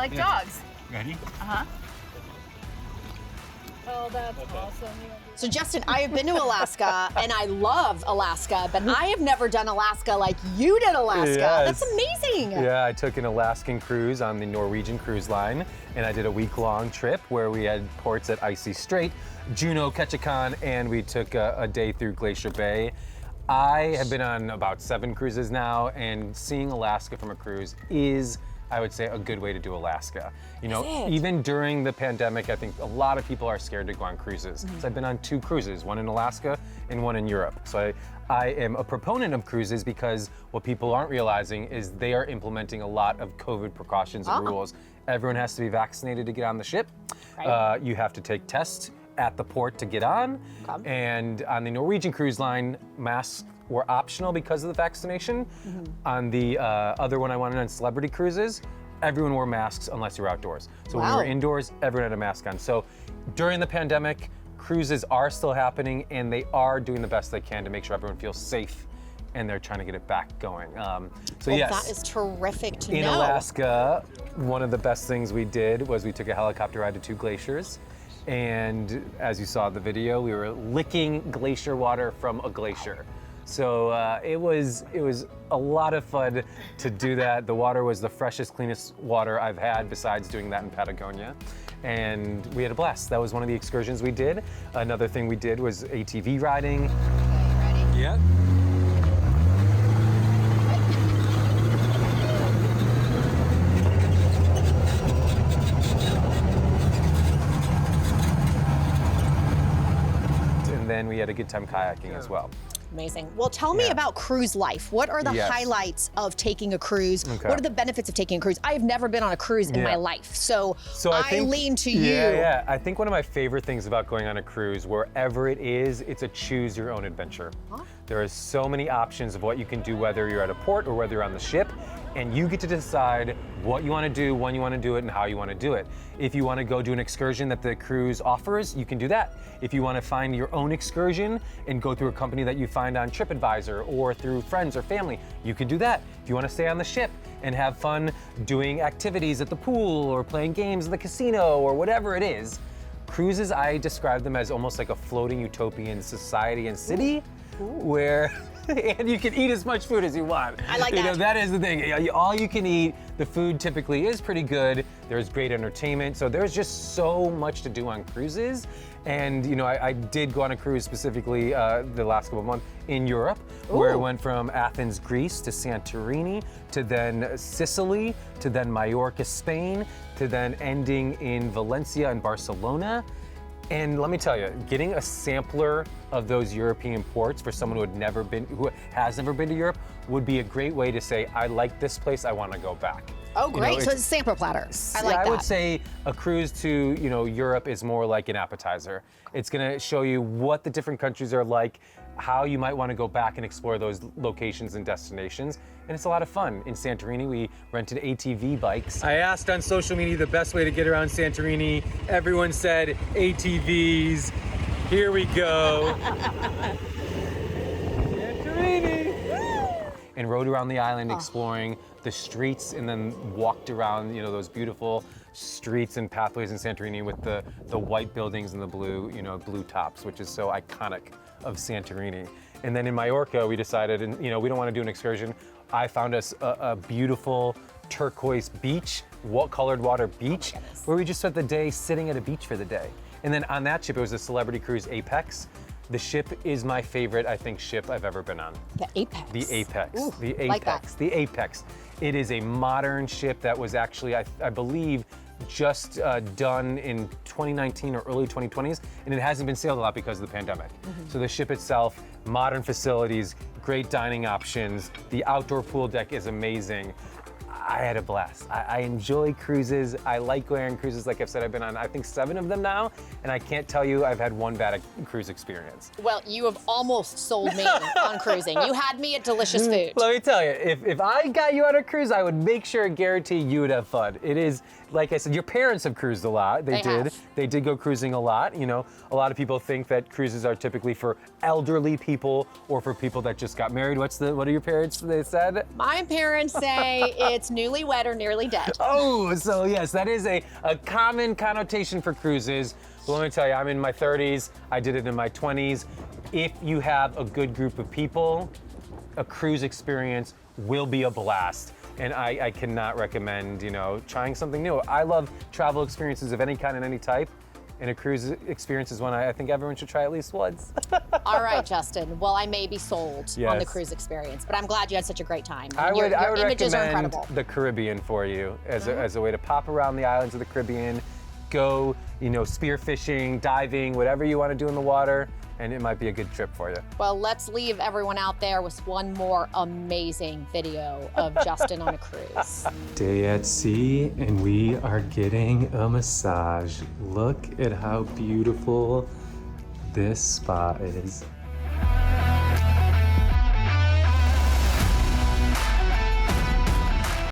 like dogs. Ready? Uh-huh. Oh, that's awesome. So Justin, I have been to Alaska and I love Alaska, but I have never done Alaska like you did Alaska. Yes. That's amazing. Yeah, I took an Alaskan cruise on the Norwegian Cruise Line, and I did a week-long trip where we had ports at Icy Strait, Juneau, Ketchikan, and we took a day through Glacier Bay. I have been on about 7 cruises now, and seeing Alaska from a cruise is, I would say, a good way to do Alaska. You know, even during the pandemic, I think a lot of people are scared to go on cruises. So I've been on 2 cruises, one in Alaska and one in Europe. So I am a proponent of cruises because what people aren't realizing is they are implementing a lot of COVID precautions and rules. Everyone has to be vaccinated to get on the ship. Right. You have to take tests at the port to get on. And on the Norwegian Cruise Line, masks were optional because of the vaccination. On the other one I went on Celebrity Cruises, everyone wore masks unless you were outdoors. So when we were indoors, everyone had a mask on. So during the pandemic, cruises are still happening and they are doing the best they can to make sure everyone feels safe, and they're trying to get it back going. So yes, that is terrific to know. In Alaska, one of the best things we did was we took a helicopter ride to 2 glaciers. And as you saw in the video, we were licking glacier water from a glacier. So it was a lot of fun to do that. The water was the freshest, cleanest water I've had besides doing that in Patagonia. And we had a blast. That was one of the excursions we did. Another thing we did was ATV riding. Okay, ready? Yeah. And then we had a good time kayaking as well. Amazing. Well, tell me about cruise life. What are the highlights of taking a cruise? What are the benefits of taking a cruise? I have never been on a cruise in my life, so I lean to you. Yeah, I think one of my favorite things about going on a cruise, wherever it is, it's a choose your own adventure. There are so many options of what you can do, whether you're at a port or whether you're on the ship, and you get to decide what you want to do, when you want to do it, and how you want to do it. If you want to go do an excursion that the cruise offers, you can do that. If you want to find your own excursion and go through a company that you find on TripAdvisor or through friends or family, you can do that. If you want to stay on the ship and have fun doing activities at the pool or playing games at the casino or whatever it is, cruises, I describe them as almost like a floating utopian society and city where and you can eat as much food as you want. I like that. You know, that is the thing. All you can eat. The food typically is pretty good. There's great entertainment. So there's just so much to do on cruises. And you know, I did go on a cruise specifically the last couple of months in Europe, where I went from Athens, Greece to Santorini, to then Sicily, to then Majorca, Spain, to then ending in Valencia and Barcelona. And let me tell you, getting a sampler of those European ports for someone who has never been to Europe would be a great way to say, I like this place, I want to go back. Oh, great. You know, so it's a sampler platter. I like that. I would say a cruise to, you know, Europe is more like an appetizer. It's going to show you what the different countries are like, how you might want to go back and explore those locations and destinations. And it's a lot of fun. In Santorini, we rented ATV bikes. I asked on social media the best way to get around Santorini. Everyone said ATVs. Here we go. Santorini! And rode around the island exploring the streets, and then walked around, you know, those beautiful streets and pathways in Santorini with the white buildings and the blue, you know, blue tops, which is so iconic of Santorini. And then in Majorca, we decided, and you know, we don't want to do an excursion. I found us a beautiful turquoise beach, colored water beach, where we just spent the day sitting at a beach for the day. And then on that ship, it was a Celebrity Cruise Apex. The ship is my favorite, I think, ship I've ever been on. The Apex. The Apex. Ooh, the Apex. Like that. The Apex. It is a modern ship that was actually, I believe, just done in 2019 or early 2020s, and it hasn't been sailed a lot because of the pandemic. So the ship itself, modern facilities, great dining options, the outdoor pool deck is amazing. I had a blast. I enjoy cruises. I like going on cruises. Like I've said, I've been on, I think, 7 of them now, and I can't tell you I've had one bad cruise experience. Well, you have almost sold me on cruising. You had me at delicious food. Let me tell you, if I got you on a cruise, I would make sure and guarantee you would have fun. It is, like I said, your parents have cruised a lot. They did. They did go cruising a lot. You know, a lot of people think that cruises are typically for elderly people or for people that just got married. What are your parents, they said? My parents say it's newlywed or nearly dead. Oh, so yes, that is a common connotation for cruises. But let me tell you, I'm in my 30s. I did it in my 20s. If you have a good group of people, a cruise experience will be a blast. And I cannot recommend, trying something new. I love travel experiences of any kind and any type. And a cruise experience is one I think everyone should try at least once. All right, Justin. Well, I may be sold on the cruise experience, but I'm glad you had such a great time. Your images are incredible. The Caribbean for you as a way to pop around the islands of the Caribbean, go, spearfishing, diving, whatever you want to do in the water, and it might be a good trip for you. Well, let's leave everyone out there with one more amazing video of Justin on a cruise. Day at sea, and we are getting a massage. Look at how beautiful this spa is.